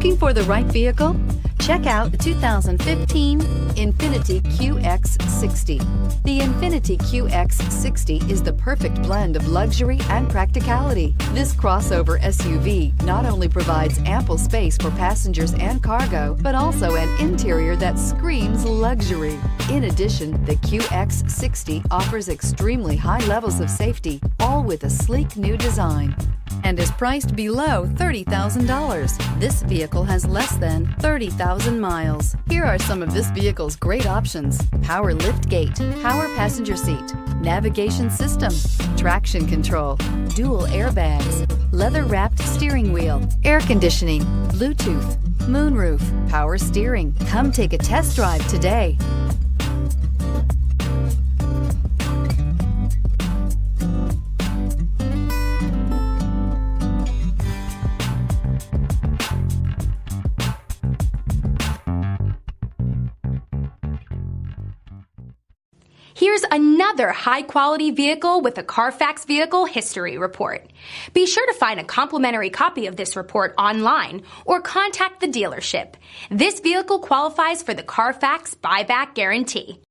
Looking for the right vehicle? Check out the 2015 INFINITI QX60. The INFINITI QX60 is the perfect blend of luxury and practicality. This crossover SUV not only provides ample space for passengers and cargo, but also an interior that screams luxury. In addition, the QX60 offers extremely high levels of safety, all with a sleek new design, and is priced below $30,000. This vehicle has less than 30,000 miles. Here are some of this vehicle's great options: power liftgate, power passenger seat, navigation system, traction control, dual airbags, leather-wrapped steering wheel, air conditioning, Bluetooth, moonroof, power steering. Come take a test drive today. Here's another high-quality vehicle with a Carfax Vehicle History Report. Be sure to find a complimentary copy of this report online or contact the dealership. This vehicle qualifies for the Carfax Buyback Guarantee.